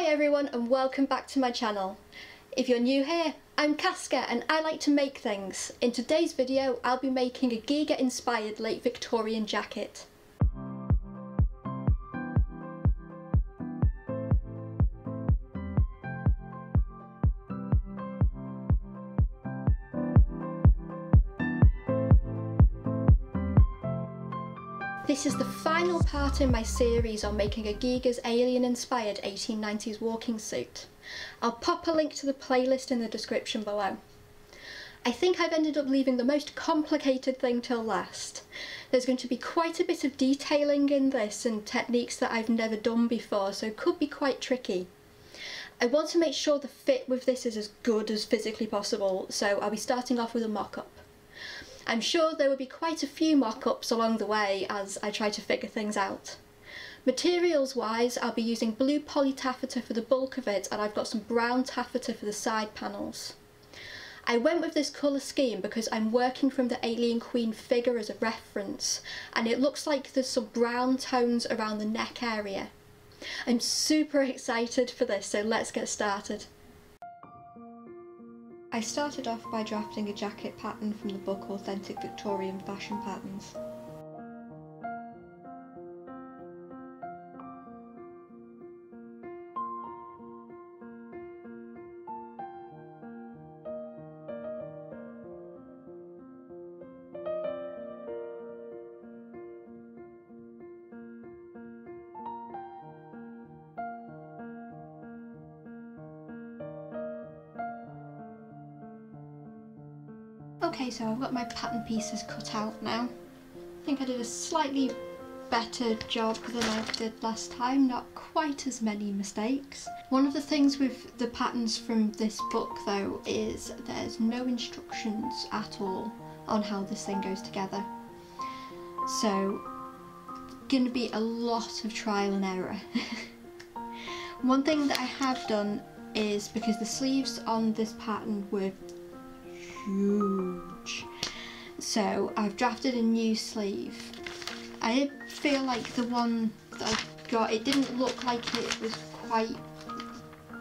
Hi everyone and welcome back to my channel. If you're new here, I'm Casca and I like to make things. In today's video I'll be making a Giga inspired late Victorian jacket. This is the final part in my series on making a Giga's alien-inspired 1890s walking suit. I'll pop a link to the playlist in the description below. I think I've ended up leaving the most complicated thing till last. There's going to be quite a bit of detailing in this and techniques that I've never done before, so it could be quite tricky. I want to make sure the fit with this is as good as physically possible, so I'll be starting off with a mock-up. I'm sure there will be quite a few mock-ups along the way as I try to figure things out. Materials wise, I'll be using blue poly taffeta for the bulk of it, and I've got some brown taffeta for the side panels. I went with this colour scheme because I'm working from the Alien Queen figure as a reference, and it looks like there's some brown tones around the neck area. I'm super excited for this, so let's get started. I started off by drafting a jacket pattern from the book Authentic Victorian Fashion Patterns. Okay, so I've got my pattern pieces cut out now. I think I did a slightly better job than I did last time, not quite as many mistakes. One of the things with the patterns from this book though is there's no instructions at all on how this thing goes together. So, gonna be a lot of trial and error. One thing that I have done is, because the sleeves on this pattern were huge, so I've drafted a new sleeve. I feel like the one that I got, it didn't look like it was quite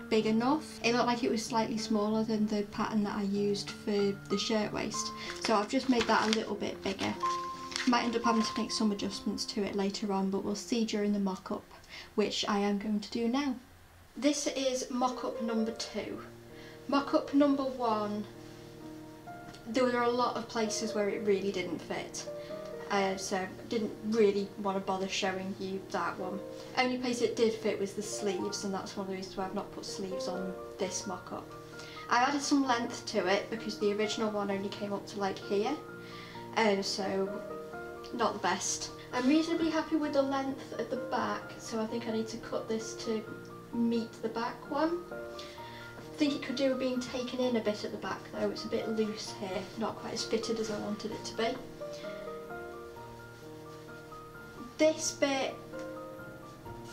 big enough. It looked like it was slightly smaller than the pattern that I used for the shirtwaist, so I've just made that a little bit bigger. Might end up having to make some adjustments to it later on, but we'll see during the mock-up, which I am going to do now. This is mock-up number 2. Mock-up number 1, there were a lot of places where it really didn't fit, so didn't really want to bother showing you that one. Only place it did fit was the sleeves, and that's one of the reasons why I've not put sleeves on this mock-up. I added some length to it because the original one only came up to like here, so not the best. I'm reasonably happy with the length at the back, so I think I need to cut this to meet the back one. I think it could do with being taken in a bit at the back though. It's a bit loose here, not quite as fitted as I wanted it to be. This bit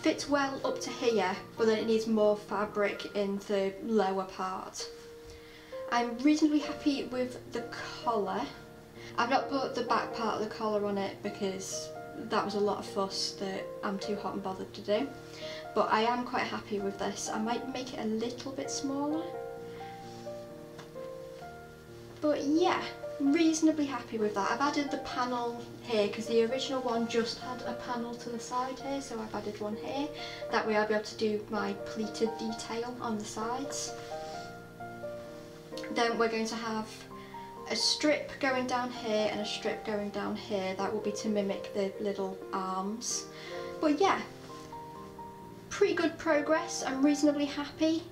fits well up to here, but then it needs more fabric in the lower part. I'm reasonably happy with the collar. I've not put the back part of the collar on it because that was a lot of fuss that I'm too hot and bothered to do. But I am quite happy with this. I might make it a little bit smaller. But yeah, reasonably happy with that. I've added the panel here because the original one just had a panel to the side here, so I've added one here. That way I'll be able to do my pleated detail on the sides. Then we're going to have a strip going down here and a strip going down here. That will be to mimic the little arms. But yeah, pretty good progress. I'm reasonably happy.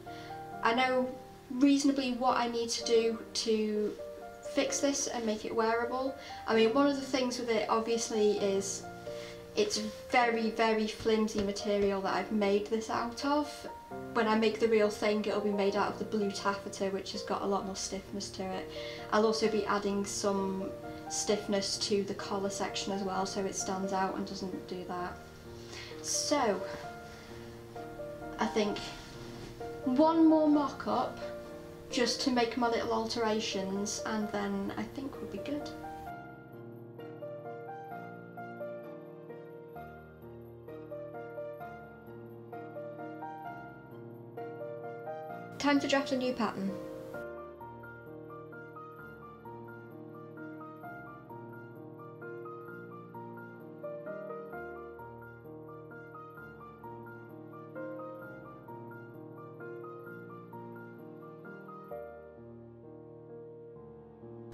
I know reasonably what I need to do to fix this and make it wearable. I mean, one of the things with it obviously is it's very, very flimsy material that I've made this out of. When I make the real thing, it'll be made out of the blue taffeta, which has got a lot more stiffness to it. I'll also be adding some stiffness to the collar section as well, so it stands out and doesn't do that. So I think one more mock-up just to make my little alterations, and then I think we'll be good. Time to draft a new pattern.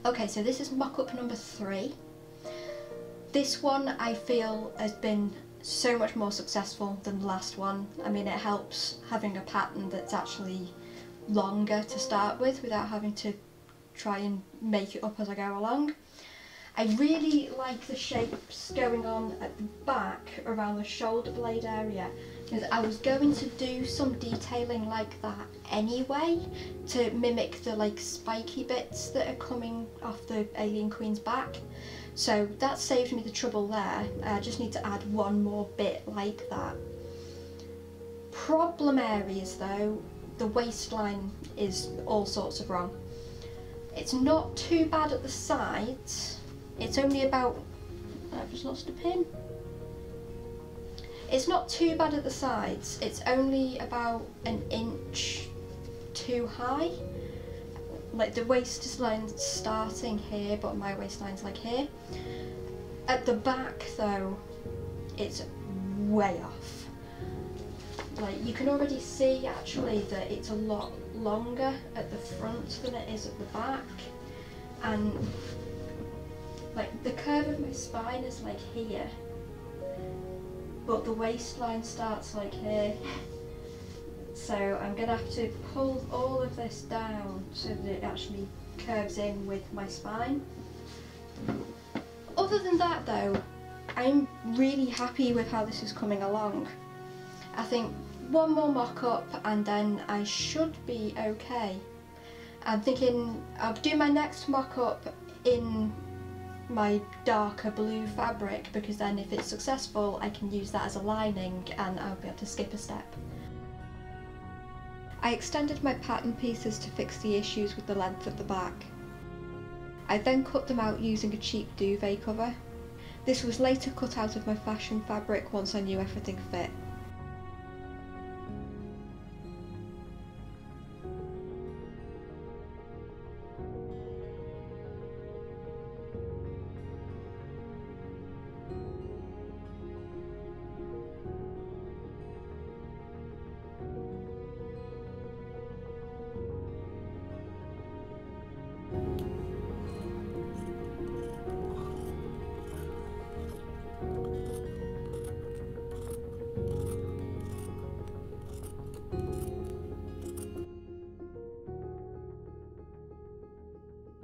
Okay, so this is mock-up number 3. This one I feel has been so much more successful than the last one. I mean, it helps having a pattern that's actually longer to start with without having to try and make it up as I go along. I really like the shapes going on at the back around the shoulder blade area, because I was going to do some detailing like that anyway to mimic the like spiky bits that are coming off the Alien Queen's back. So that saved me the trouble there. I just need to add one more bit like that. Problem areas though, the waistline is all sorts of wrong. It's not too bad at the sides. It's only about, I've just lost a pin. It's not too bad at the sides. It's only about an inch too high. Like the waistline's starting here, but my waistline's like here. At the back though, it's way off. Like you can already see actually that it's a lot longer at the front than it is at the back. And like the curve of my spine is like here, but the waistline starts like here. So I'm gonna have to pull all of this down so that it actually curves in with my spine. Other than that though, I'm really happy with how this is coming along. I think one more mock-up and then I should be okay. I'm thinking I'll do my next mock-up in my darker blue fabric, because then if it's successful I can use that as a lining and I'll be able to skip a step. I extended my pattern pieces to fix the issues with the length of the back. I then cut them out using a cheap duvet cover. This was later cut out of my fashion fabric once I knew everything fit.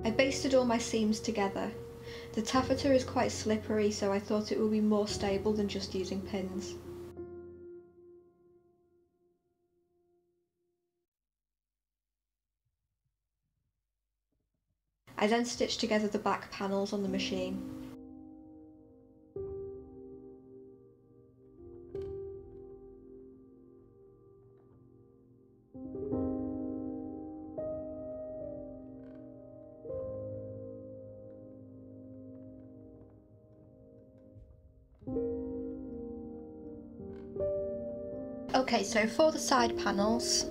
I basted all my seams together. The taffeta is quite slippery, so I thought it would be more stable than just using pins. I then stitched together the back panels on the machine. Okay, so for the side panels,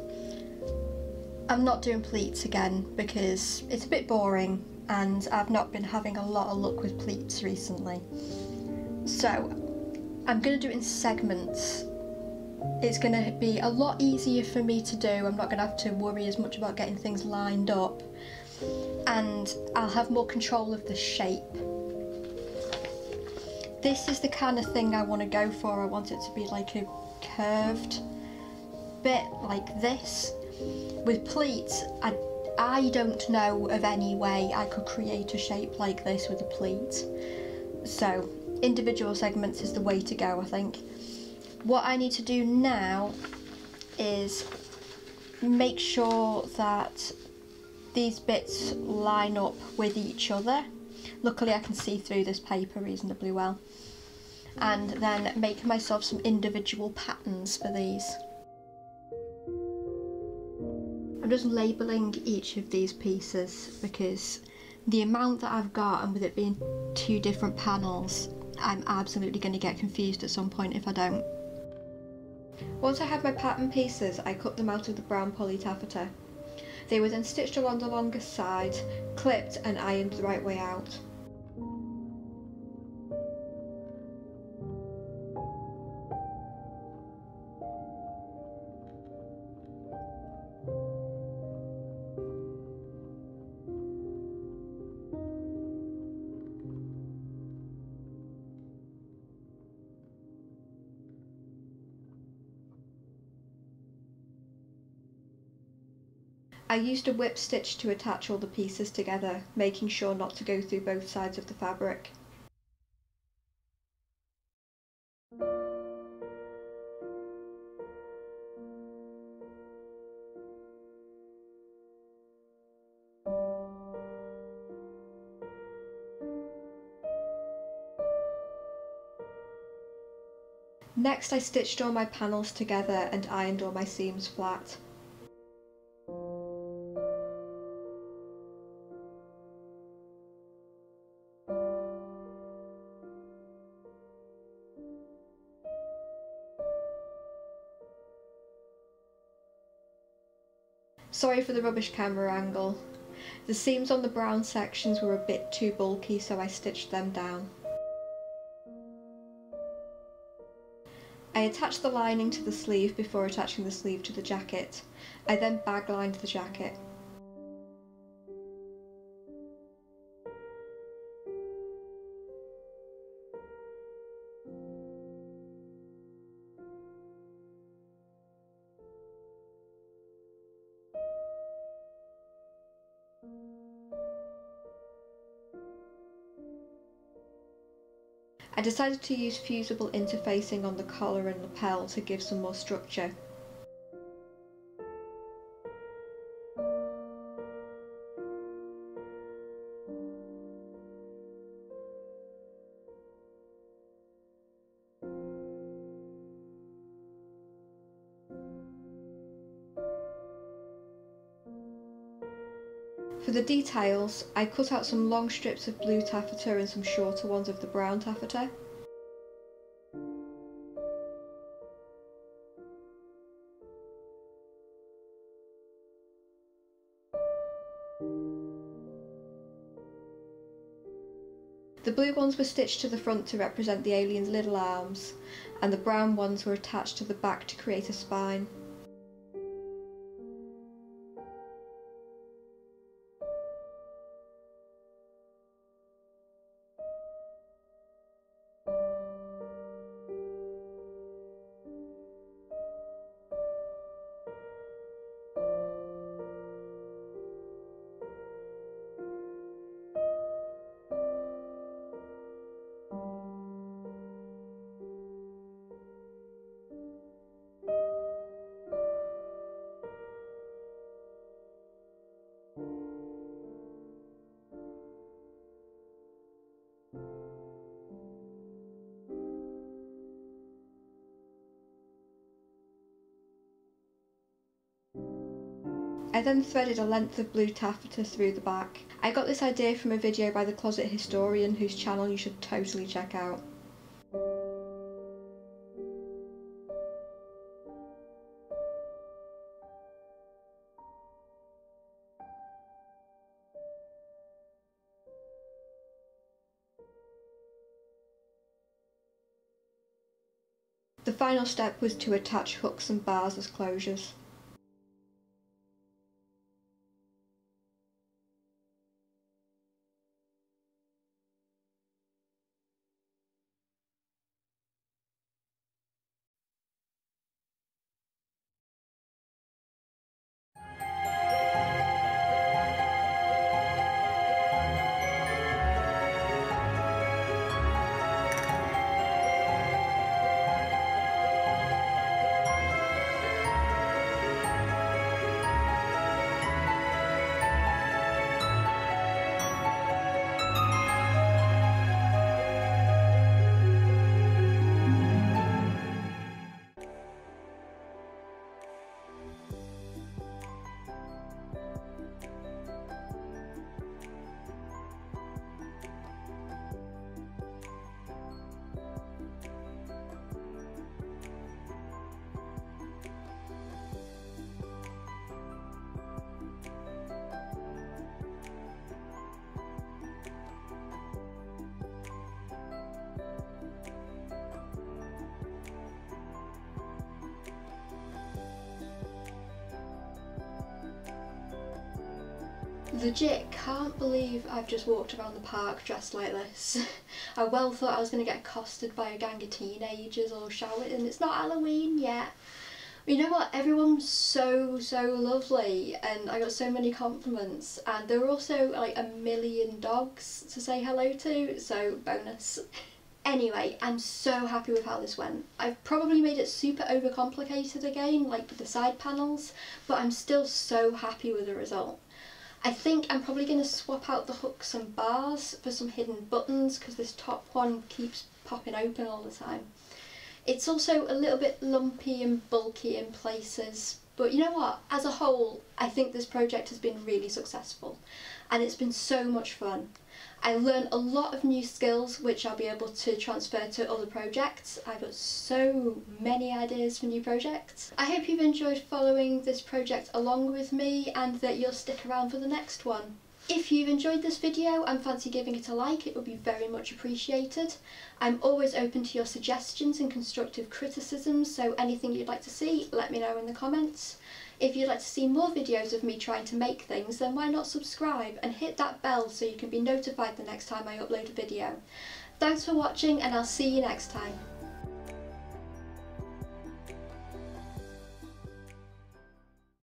I'm not doing pleats again because it's a bit boring and I've not been having a lot of luck with pleats recently. So I'm going to do it in segments. It's going to be a lot easier for me to do. I'm not going to have to worry as much about getting things lined up, and I'll have more control of the shape. This is the kind of thing I want to go for. I want it to be like a curved bit like this. With pleats, I don't know of any way I could create a shape like this with a pleat. So individual segments is the way to go, I think. What I need to do now is make sure that these bits line up with each other. Luckily I can see through this paper reasonably well. And then make myself some individual patterns for these. I'm just labelling each of these pieces because the amount that I've got, and with it being 2 different panels, I'm absolutely going to get confused at some point if I don't. Once I had my pattern pieces, I cut them out of the brown poly taffeta. They were then stitched along the longest side, clipped and ironed the right way out. I used a whip stitch to attach all the pieces together, making sure not to go through both sides of the fabric. Next I stitched all my panels together and ironed all my seams flat. Sorry for the rubbish camera angle. The seams on the brown sections were a bit too bulky, so I stitched them down. I attached the lining to the sleeve before attaching the sleeve to the jacket. I then bag lined the jacket. I decided to use fusible interfacing on the collar and lapel to give some more structure. For the details, I cut out some long strips of blue taffeta and some shorter ones of the brown taffeta. The blue ones were stitched to the front to represent the alien's little arms, and the brown ones were attached to the back to create a spine. I then threaded a length of blue taffeta through the back. I got this idea from a video by the Closet Historian, whose channel you should totally check out. The final step was to attach hooks and bars as closures. Legit can't believe I've just walked around the park dressed like this. I well thought I was going to get accosted by a gang of teenagers or shouted, and it's not Halloween yet. You know what, everyone's so lovely, and I got so many compliments, and there were also like 1 million dogs to say hello to, so bonus. Anyway, I'm so happy with how this went. I've probably made it super overcomplicated again, like with the side panels, but I'm still so happy with the result. I think I'm probably going to swap out the hooks and bars for some hidden buttons, because this top one keeps popping open all the time. It's also a little bit lumpy and bulky in places, but you know what, as a whole I think this project has been really successful and it's been so much fun. I learned a lot of new skills which I'll be able to transfer to other projects. I've got so many ideas for new projects. I hope you've enjoyed following this project along with me and that you'll stick around for the next one. If you've enjoyed this video and fancy giving it a like, it would be very much appreciated. I'm always open to your suggestions and constructive criticisms, so anything you'd like to see, let me know in the comments. If you'd like to see more videos of me trying to make things, then why not subscribe and hit that bell so you can be notified the next time I upload a video. Thanks for watching, and I'll see you next time.